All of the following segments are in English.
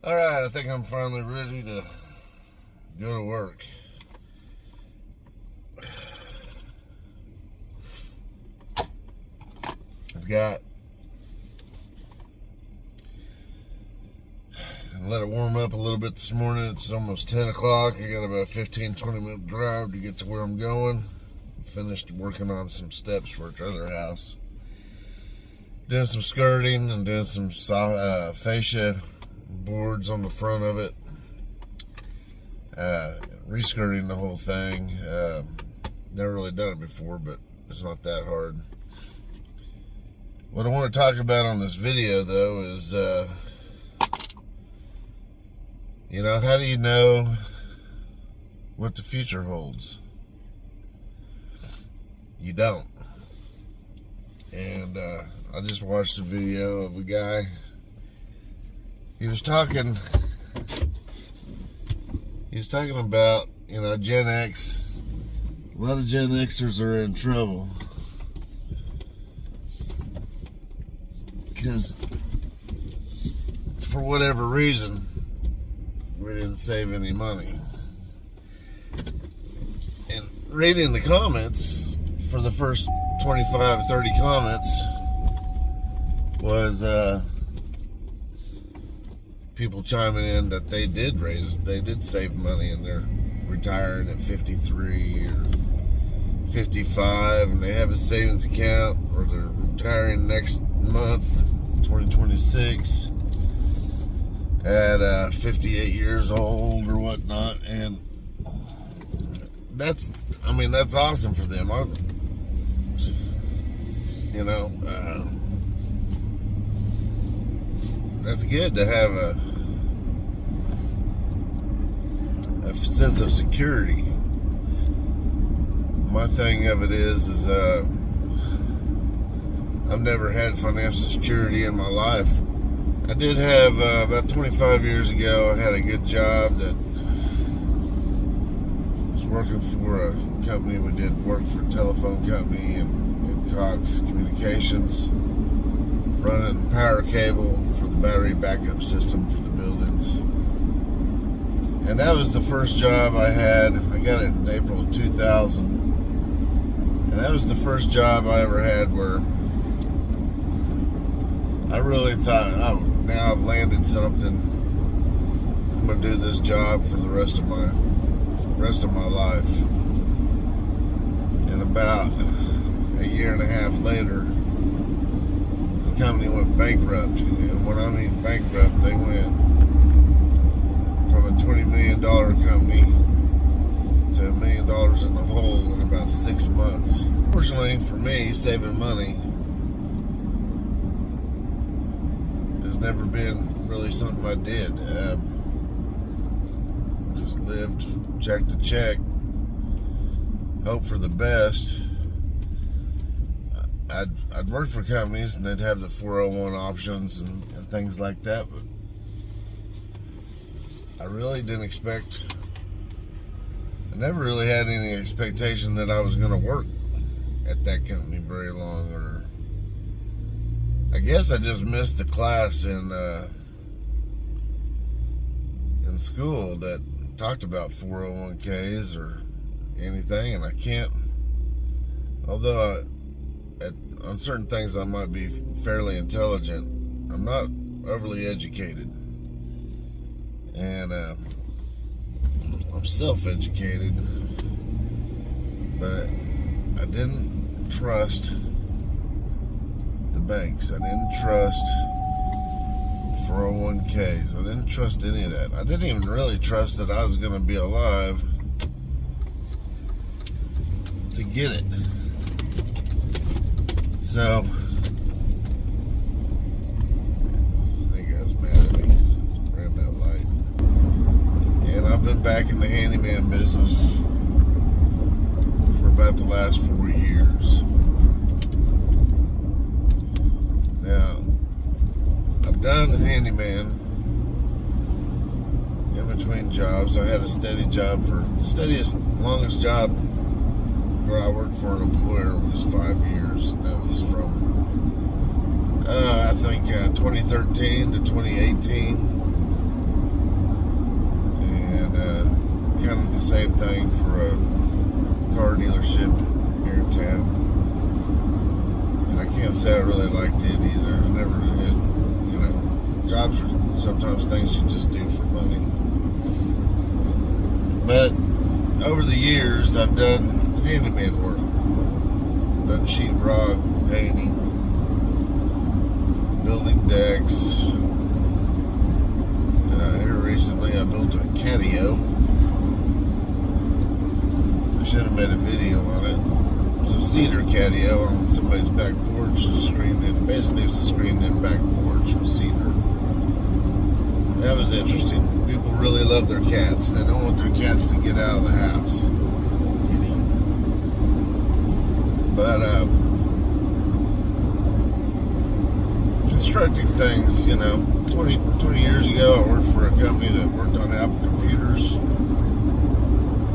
Alright, I think I'm finally ready to go to work. I've got let it warm up a little bit this morning. It's almost 10 o'clock. I got about a 15-20 minute drive to get to where I'm going. Finished working on some steps for a other house. Doing some skirting and doing some fascia boards on the front of it. Reskirting the whole thing. Never really done it before, but it's not that hard. What I want to talk about on this video, though, is how do you know what the future holds? You don't. And I just watched a video of a guy. He was talking about, Gen X. A lot of Gen Xers are in trouble because for whatever reason, we didn't save any money. And reading the comments for the first 25, 30 comments was people chiming in that they did save money and they're retiring at 53 or 55 and they have a savings account, or they're retiring next month, 2026, at 58 years old or whatnot. And that's awesome for them. That's good to have a sense of security. My thing of it is I've never had financial security in my life. I did have about 25 years ago, I had a good job that was working for a company. We did work for a telephone company and Cox Communications, running power cable for the battery backup system for the buildings. And that was the first job I had. I got it in April of 2000. And that was the first job I ever had where I really thought, oh, now I've landed something. I'm going to do this job for the rest of my life. And about a year and a half later, the company went bankrupt. And when I mean bankrupt, they went from a $20 million company to $1 million in the hole in about 6 months. Fortunately for me, saving money has never been really something I did. Just lived check to check, hope for the best. I'd work for companies and they'd have the 401 options and things like that, but I really didn't expect, I never really had any expectation that I was going to work at that company very long. Or I guess I just missed the class in school that talked about 401ks or anything, and I can't, although on certain things I might be fairly intelligent, I'm not overly educated. And I'm self-educated, but I didn't trust the banks. I didn't trust 401ks. I didn't trust any of that. I didn't even really trust that I was going to be alive to get it. So, that guy's mad at me because I ran that light. And I've been back in the handyman business for about the last 4 years. Now, I've done handyman in between jobs. I had a steady job longest job where I worked for an employer was 5 years. And that was from, I think, 2013 to 2018. kind of the same thing for a car dealership here in town. And I can't say I really liked it either. I never did. You know, jobs are sometimes things you just do for money. But over the years, I've done handyman work. Done sheetrock, painting, building decks. Here recently, I built a catio. I should have made a video on it. It was a cedar catio on somebody's back porch, screened in. Basically, it was a screened-in back porch with cedar. That was interesting. People really love their cats. They don't want their cats to get out of the house. Get eaten. But constructing things, you know, 20 years ago, I worked for a company that worked on Apple computers.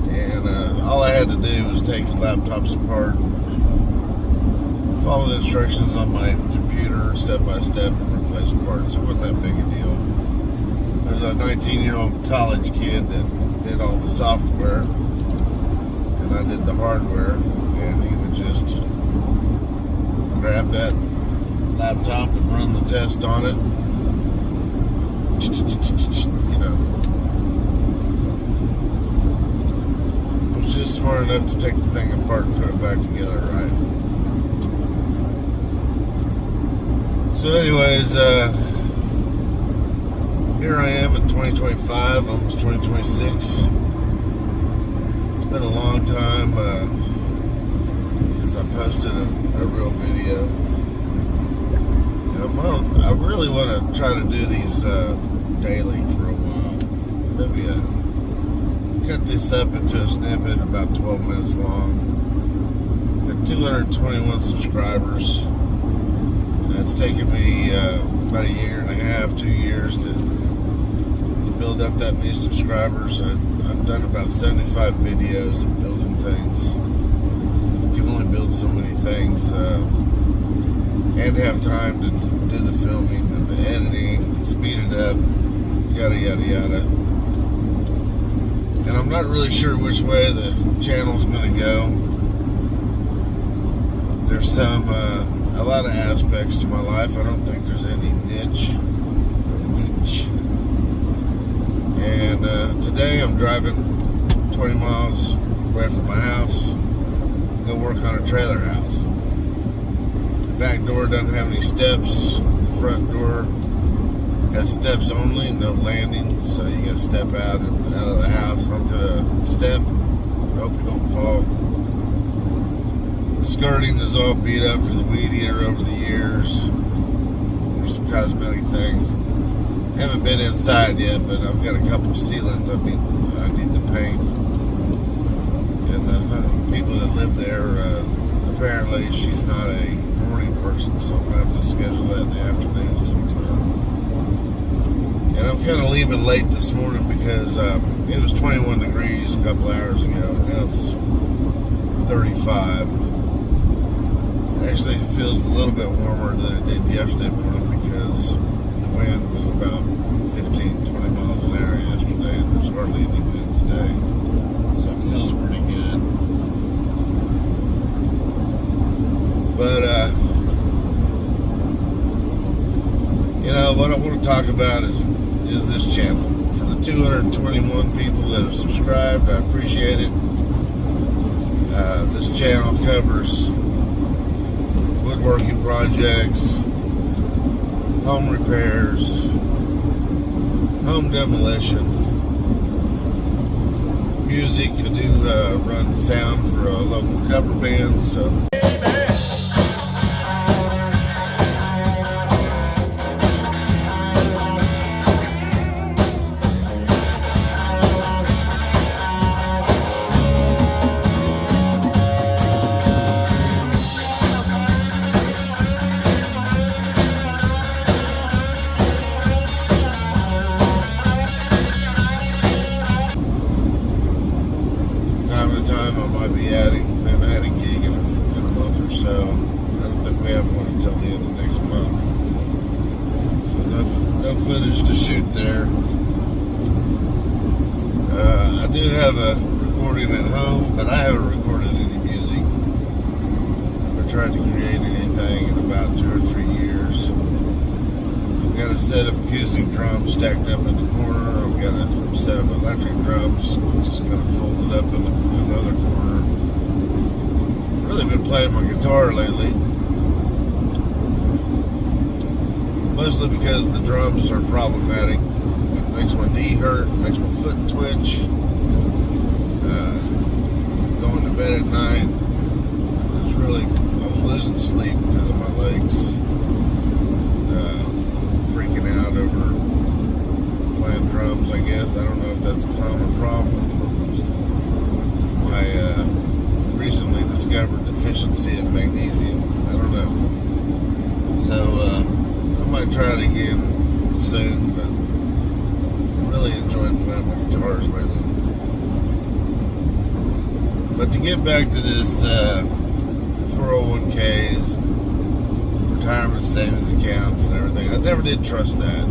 And all I had to do was take laptops apart, follow the instructions on my computer step by step, and replace parts. It wasn't that big a deal. There's a 19-year-old college kid that did all the software, and I did the hardware, and he would just grab that laptop and run the test on it. You know, I was just smart enough to take the thing apart and put it back together right. So anyways, here I am in 2025, almost 2026. It's been a long time since I posted a real video. And I really want to try to do these daily for a while. Maybe cut this up into a snippet about 12 minutes long. Got 221 subscribers. It's taken me about a year and a half, 2 years to build up that many subscribers. I've done about 75 videos of building things. You can only build so many things and have time to do the filming and the editing, speed it up, yada yada yada. And I'm not really sure which way the channel's going to go. There's a lot of aspects to my life. I don't think there's any niche. And today I'm driving 20 miles away from my house, go work on a trailer house. The back door doesn't have any steps. The front door has steps only, no landing. So you gotta step out of the house onto a step. Hope you don't fall. The skirting is all beat up from the weed eater over the years. There's some cosmetic things. Haven't been inside yet, but I've got a couple of ceilings I need to paint. And the people that live there, apparently she's not a morning person, so I'm gonna have to schedule that in the afternoon sometime. And I'm kind of leaving late this morning because it was 21 degrees a couple hours ago. Now it's 35. Actually, it feels a little bit warmer than it did yesterday morning because the wind was about 15, 20 miles an hour yesterday, and there's hardly any wind today. So it feels pretty good. But, you know, what I want to talk about is this channel. For the 221 people that have subscribed, I appreciate it. This channel covers woodworking projects, home repairs, home demolition, music. I do run sound for a local cover band, so. Time I might be adding. We haven't had a gig in a month or so. I don't think we have one until the end of next month. So no footage to shoot there. I do have a recording at home, but I haven't recorded any music or tried to create anything in about 2 or 3 years. I've got a set of acoustic drums stacked up in the corner. I've got a set of electric drums just kind of folded up in another corner. Really been playing my guitar lately, mostly because the drums are problematic. It makes my knee hurt, makes my foot twitch. Going to bed at night, I was losing sleep because of my legs. Freaking out over playing drums, I guess. I don't know if that's a common problem or if it's my recently discovered deficiency in magnesium. I don't know. So I might try it again soon, but I'm really enjoying playing my guitars lately. But to get back to this 401ks, retirement savings accounts and everything, I never did trust that.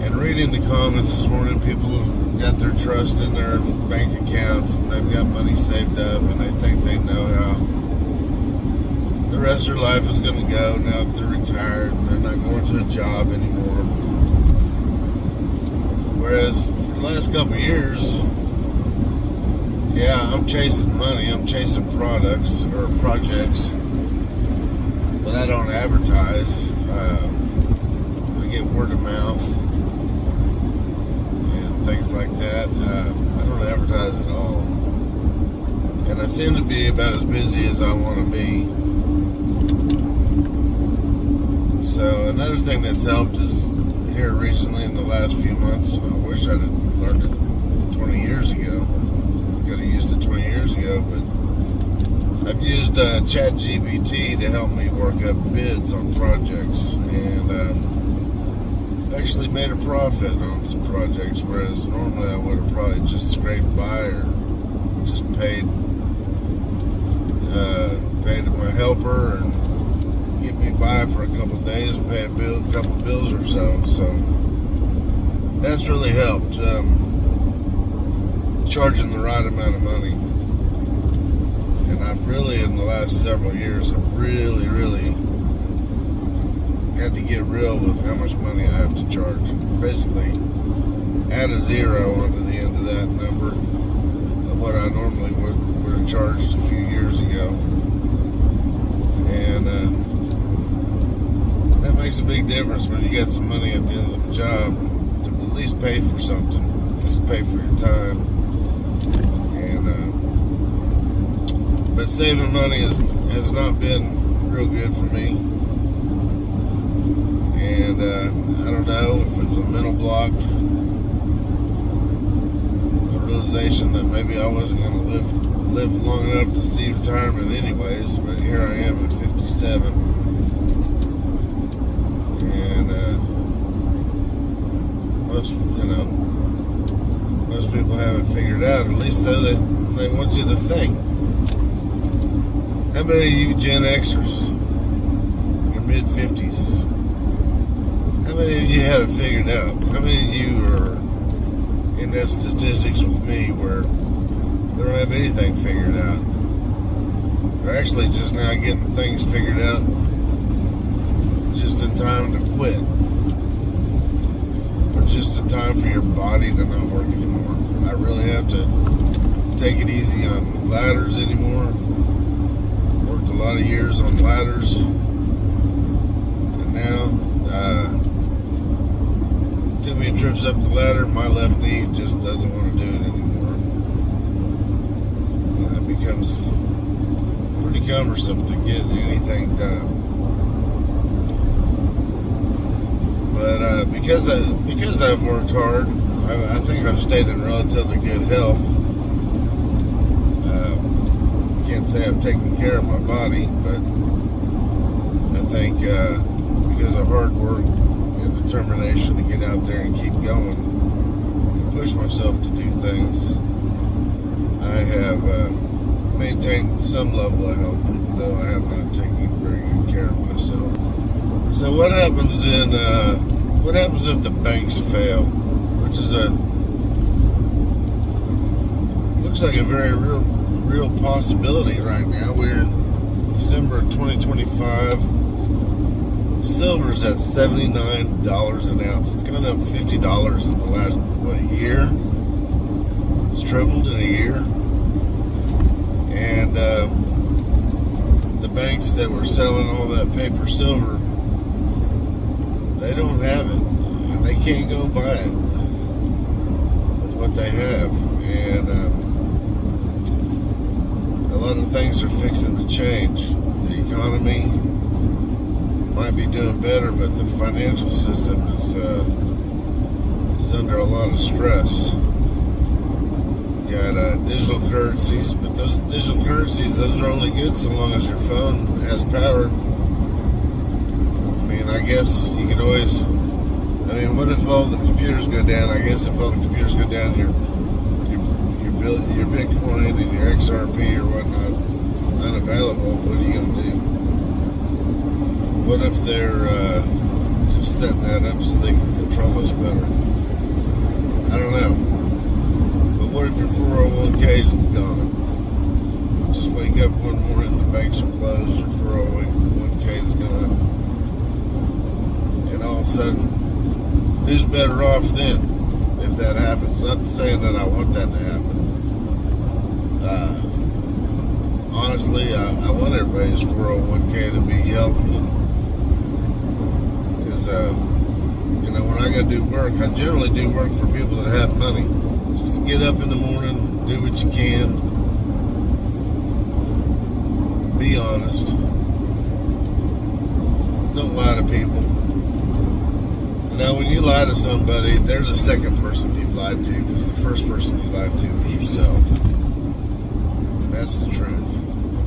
And reading the comments this morning, people have got their trust in their bank accounts and they've got money saved up and they think they know how the rest of their life is going to go now that they're retired and they're not going to a job anymore. Whereas for the last couple of years, yeah, I'm chasing money, I'm chasing products or projects, but I don't advertise. I get word of mouth and things like that. I don't advertise at all. And I seem to be about as busy as I want to be. So another thing that's helped is here recently in the last few months, I wish I'd learned it 20 years ago. Could have used it 20 years ago, but I've used ChatGPT to help me work up bids on projects, and actually made a profit on some projects, whereas normally I would have probably just scraped by or just paid my helper and get me by for a couple of days and pay a couple of bills or so. So that's really helped. Charging the right amount of money. And I've really, in the last several years, have really had to get real with how much money I have to charge. Basically, add a zero onto the end of that number of what I normally would have charged a few years ago. And that makes a big difference when you get some money at the end of the job to at least pay for something, at least pay for your time. But saving money has not been real good for me. And I don't know if it was a mental block, a realization that maybe I wasn't going to live long enough to see retirement anyways. But here I am at 57. And most people have it figured out, at least so they want you to think. How many of you Gen Xers, your mid-50s, how many of you had it figured out? How many of you are in that statistics with me where they don't have anything figured out? They're actually just now getting things figured out just in time to quit. Or just in time for your body to not work anymore. I really have to take it easy on ladders anymore. Worked a lot of years on ladders, and now too many trips up the ladder, my left knee just doesn't want to do it anymore, and it becomes pretty cumbersome to get anything done. But because I've worked hard, I think I've stayed in relatively good health. Can't say I've taken care of my body, but I think because of hard work and determination to get out there and keep going and push myself to do things, I have maintained some level of health, even though I have not taken very good care of myself. So what happens if the banks fail, which is a looks like a very real possibility right now. We're in December of 2025. Silver's at $79 an ounce. It's gone up $50 in the last, year? It's tripled in a year. And the banks that were selling all that paper silver, they don't have it. And they can't go buy it with what they have. And a lot of things are fixing to change. The economy might be doing better, but the financial system is under a lot of stress. You got digital currencies, but those digital currencies, those are only good so long as your phone has power. I mean, I guess you could always, what if all the computers go down? I guess if all the computers go down, your Bitcoin and your XRP or whatnot is unavailable. What are you going to do? What if they're just setting that up so they can control us better? I don't know. But what if your 401k is gone? Just wake up one morning, the banks are closed, your 401k is gone. And all of a sudden, who's better off then if that happens? Not saying that I want that to happen. Honestly, I want everybody's 401k to be healthy. Because, when I go do work, I generally do work for people that have money. Just get up in the morning, do what you can. Be honest. Don't lie to people. When you lie to somebody, they're the second person you've lied to, because the first person you lied to was yourself. And that's the truth.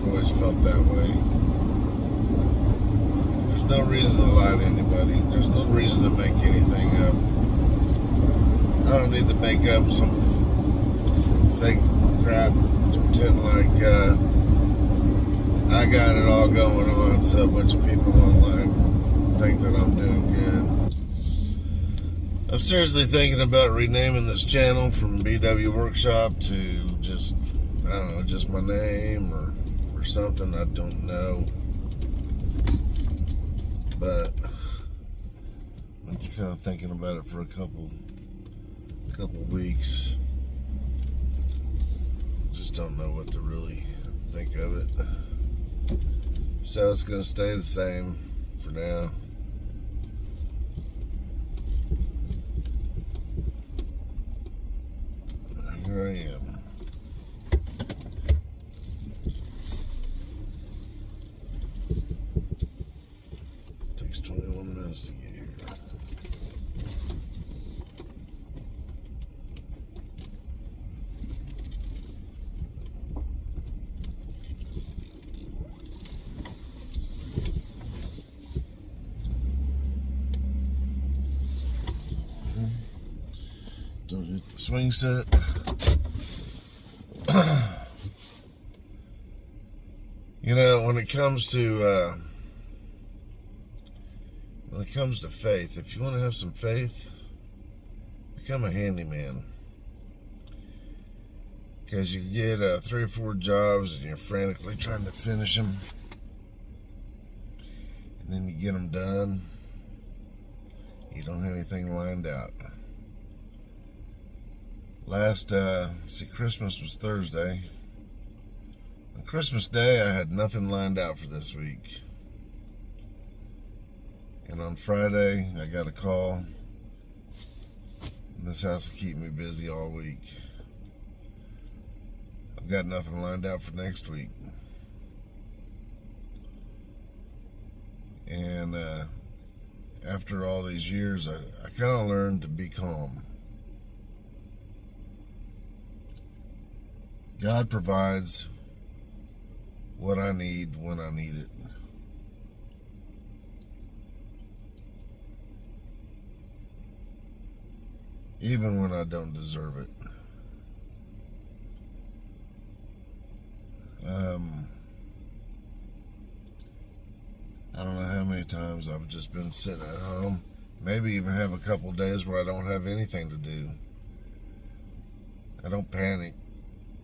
I've always felt that way. There's no reason to lie to anybody. There's no reason to make anything up. I don't need to make up some fake crap to pretend like I got it all going on, so a bunch of people online think that I'm doing good. I'm seriously thinking about renaming this channel from BW Workshop to just my name or something. I don't know. But I'm just kind of thinking about it for a couple weeks. Just don't know what to really think of it. So it's going to stay the same for now. Here I am. Takes 21 minutes to get here. Don't hit the swing set. When it comes to faith, if you want to have some faith, become a handyman. Because you get 3 or 4 jobs and you're frantically trying to finish them, and then you get them done, you don't have anything lined out. Christmas was Thursday. On Christmas Day, I had nothing lined out for this week. And on Friday, I got a call. And this house will keep me busy all week. I've got nothing lined out for next week. And after all these years, I kind of learned to be calm. God provides what I need when I need it. Even when I don't deserve it. I don't know how many times I've just been sitting at home. Maybe even have a couple days where I don't have anything to do. I don't panic.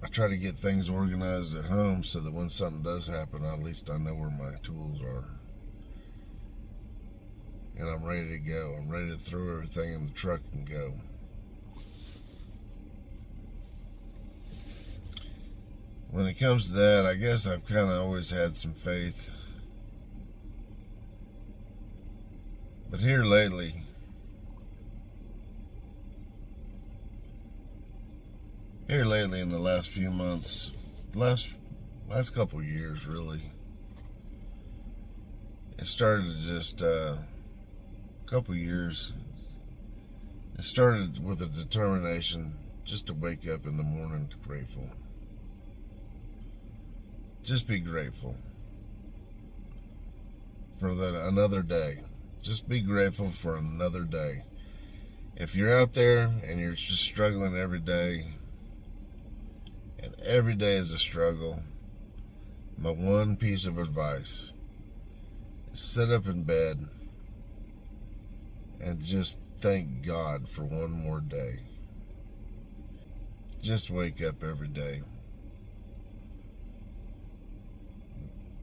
I try to get things organized at home so that when something does happen, at least I know where my tools are. And I'm ready to go. I'm ready to throw everything in the truck and go. When it comes to that, I guess I've kind of always had some faith. But here lately, in the last few months, last couple of years really, it started to just, couple years, it started with a determination just to wake up in the morning grateful. Just be grateful for another day. Just be grateful for another day. If you're out there and you're just struggling every day, and every day is a struggle, my one piece of advice is sit up in bed and just thank God for one more day. Just wake up every day.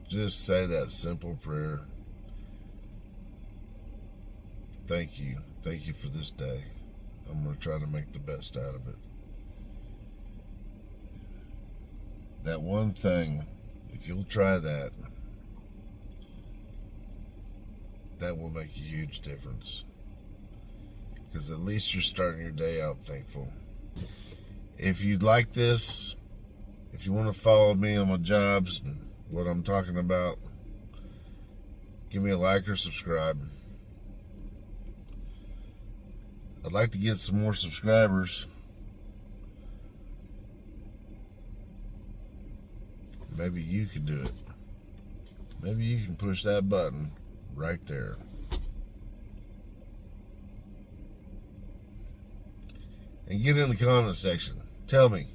Just say that simple prayer. Thank you. Thank you for this day. I'm going to try to make the best out of it. That one thing, if you'll try that, that will make a huge difference. Because at least you're starting your day out thankful. If you'd like this, if you want to follow me on my jobs and what I'm talking about, give me a like or subscribe. I'd like to get some more subscribers. Maybe you can do it. Maybe you can push that button right there. And get in the comment section. Tell me,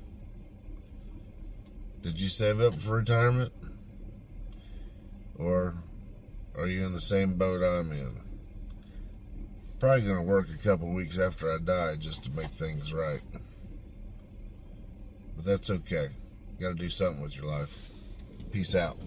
did you save up for retirement? Or are you in the same boat I'm in? Probably going to work a couple weeks after I die just to make things right. But that's okay. You got to do something with your life. Peace out.